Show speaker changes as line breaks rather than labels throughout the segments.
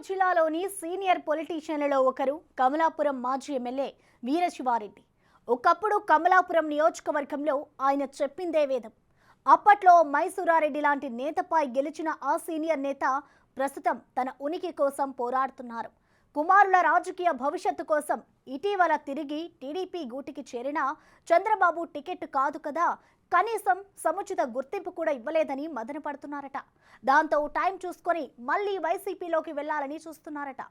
జిల్లాలోని సీనియర్ పొలిటీషియన్లలో ఒకరు కమలాపురం మాజీ ఎమ్మెల్యే వీరశివారెడ్డి. ఒకప్పుడు కమలాపురం నియోజకవర్గంలో ఆయన చెప్పిందే వేదం. అప్పట్లో మైసూరారెడ్డి లాంటి నేతపై గెలిచిన ఆ సీనియర్ నేత ప్రస్తుతం తన ఉనికి కోసం పోరాడుతున్నారు. కుమారుల రాజకీయ భవిష్యత్తు కోసం ఇటీవల తిరిగి టీడీపీ గూటికి చేరిన చంద్రబాబు టికెట్ కాదు కదా, కనీసం సముచిత గుర్తింపు కూడా ఇవ్వలేదని మదన పడుతున్నారట. దాంతో టైం చూసుకొని మళ్ళీ వైసీపీలోకి వెళ్లాలని చూస్తున్నారట.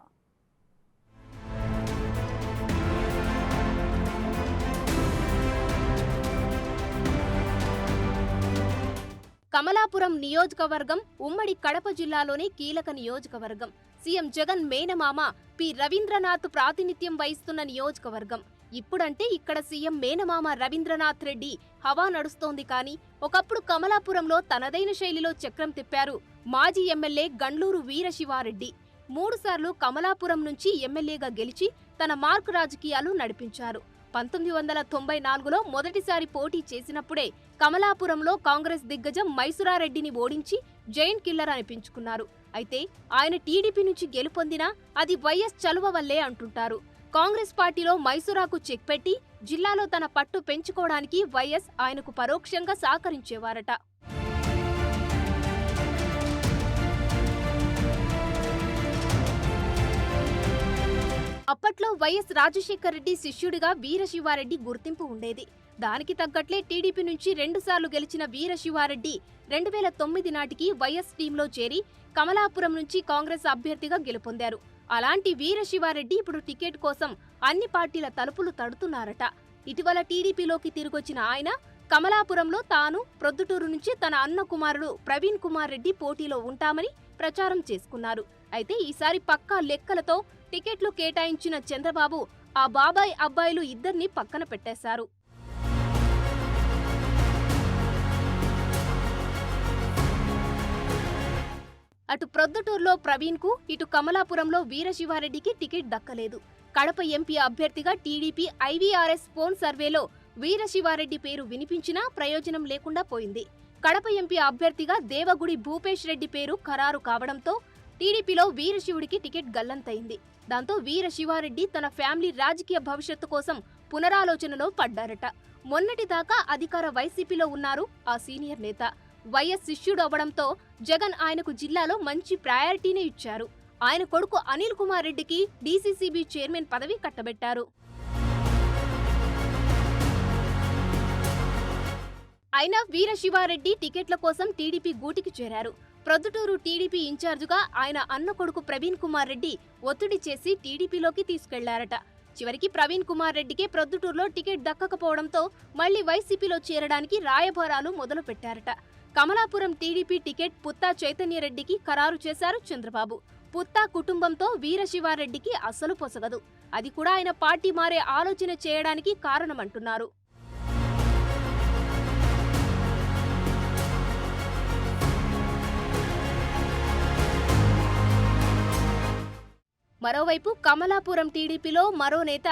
కమలాపురం నియోజకవర్గం ఉమ్మడి కడప జిల్లాలోని కీలక నియోజకవర్గం. సీఎం జగన్ మేనమామ పి రవీంద్రనాథ్ ప్రాతినిధ్యం వహిస్తున్న నియోజకవర్గం. ఇప్పుడంటే ఇక్కడ సీఎం మేనమామ రవీంద్రనాథ్ రెడ్డి హవా నడుస్తోంది. కానీ ఒకప్పుడు కమలాపురంలో తనదైన శైలిలో చక్రం తిప్పారు మాజీ ఎమ్మెల్యే గండ్లూరు వీరశివారెడ్డి. 3 సార్లు కమలాపురం నుంచి ఎమ్మెల్యేగా గెలిచి తన మార్కు రాజకీయాలు నడిపించారు. 1994లో మొదటిసారి పోటీ చేసినప్పుడే కమలాపురంలో కాంగ్రెస్ దిగ్గజం మైసూరారెడ్డిని ఓడించి జైంట్ కిల్లర్ అనిపించుకున్నారు. అయితే ఆయన టీడీపీ నుంచి గెలుపొందినా అది వైఎస్ చలువ వల్లే అంటుంటారు. కాంగ్రెస్ పార్టీలో మైసూరాకు చెక్ పెట్టి జిల్లాలో తన పట్టు పెంచుకోవడానికి వైఎస్ ఆయనకు పరోక్షంగా సహకరించేవారట. అప్పట్లో వైఎస్ రాజశేఖర రెడ్డి శిష్యుడిగా వీరశివారెడ్డి గుర్తింపు ఉండేది. దానికి తగ్గట్లే టీడీపీ నుంచి 2 సార్లు గెలిచిన వీరశివారెడ్డి 2009 నాటికి వైఎస్ టీంలో చేరి కమలాపురం నుంచి కాంగ్రెస్ అభ్యర్థిగా గెలుపొందారు. అలాంటి వీరశివారెడ్డి ఇప్పుడు టికెట్ కోసం అన్ని పార్టీల తలుపులు తడుతున్నారట. ఇటీవల టీడీపీలోకి తిరిగొచ్చిన ఆయన కమలాపురంలో తాను ప్రొద్దుటూరు నుంచి తన అన్న కుమారుడు ప్రవీణ్ కుమార్ రెడ్డి పోటీలో ఉంటామని ప్రచారం చేసుకున్నారు. అయితే ఈసారి పక్కా లెక్కలతో టికెట్లు కేటాయించిన చంద్రబాబు ఆ బాబాయ్ అబ్బాయిలు ఇద్దరిని పక్కన పెట్టేశారు. అటు ప్రొద్దుటూరులో ప్రవీణ్ కు, ఇటు కమలాపురంలో వీరశివారెడ్డికి టికెట్ దక్కలేదు. కడప ఎంపీ అభ్యర్థిగా టీడీపీ ఐవీఆర్ఎస్ ఫోన్ సర్వేలో వీరశివారెడ్డి పేరు వినిపించినా ప్రయోజనం లేకుండా పోయింది. కడప ఎంపీ అభ్యర్థిగా దేవగుడి భూపేష్ రెడ్డి పేరు ఖరారు కావడంతో టీడీపీలో వీరశివుడికి టికెట్ గల్లంతైంది. దాంతో వీరశివారెడ్డి తన ఫ్యామిలీ రాజకీయ భవిష్యత్తు కోసం పునరాలోచనలో పడ్డారట. మొన్నటిదాకా అధికార వైసీపీలో ఉన్నారు ఆ సీనియర్ నేత. వైఎస్ శిష్యుడు అవ్వడంతో జగన్ ఆయనకు జిల్లాలో మంచి ప్రయారిటీనే ఇచ్చారు. ఆయన కొడుకు అనిల్ కుమార్ రెడ్డికి డీసీసీబీ చైర్మన్ పదవి కట్టబెట్టారు. అయినా వీరశివారెడ్డి టికెట్ల కోసం టీడీపీ గూటికి చేరారు. ప్రొద్దుటూరు టీడీపీ ఇన్ఛార్జుగా ఆయన అన్న కొడుకు ప్రవీణ్ కుమార్ రెడ్డి ఒత్తిడి చేసి టీడీపీలోకి తీసుకెళ్లారట. చివరికి ప్రవీణ్ కుమార్ రెడ్డికే ప్రొద్దుటూరులో టికెట్ దక్కకపోవడంతో మళ్లీ వైసీపీలో చేరడానికి రాయబారాలు మొదలు పెట్టారట. కమలాపురం టీడీపీ టికెట్ పుత్తా చైతన్యరెడ్డికి ఖరారు చేశారు చంద్రబాబు. పుత్తా కుటుంబంతో వీరశివారెడ్డికి అస్సలు పొసగదు. అది కూడా ఆయన పార్టీ మారే ఆలోచన చేయడానికి కారణమంటున్నారు. మరోవైపు కమలాపురం టీడీపీలో మరో నేత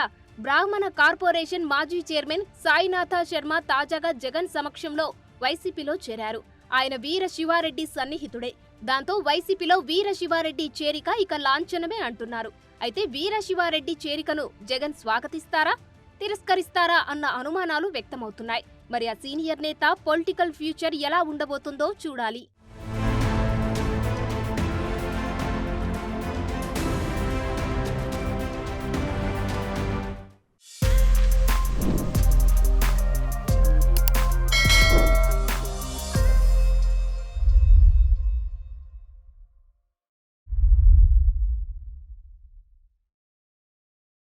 బ్రాహ్మణ కార్పొరేషన్ మాజీ చైర్మన్ సాయినాథ శర్మ తాజాగా జగన్ సమక్షంలో వైసీపీలో చేరారు. ఆయన వీరశివారెడ్డి సన్నిహితుడే. దాంతో వైసీపీలో వీరశివారెడ్డి చేరిక ఇక లాంఛనమే అంటున్నారు. అయితే వీరశివారెడ్డి చేరికను జగన్ స్వాగతిస్తారా, తిరస్కరిస్తారా అన్న అనుమానాలు వ్యక్తమవుతున్నాయి. మరి ఆ సీనియర్ నేత పొలిటికల్ ఫ్యూచర్ ఎలా ఉండబోతుందో చూడాలి.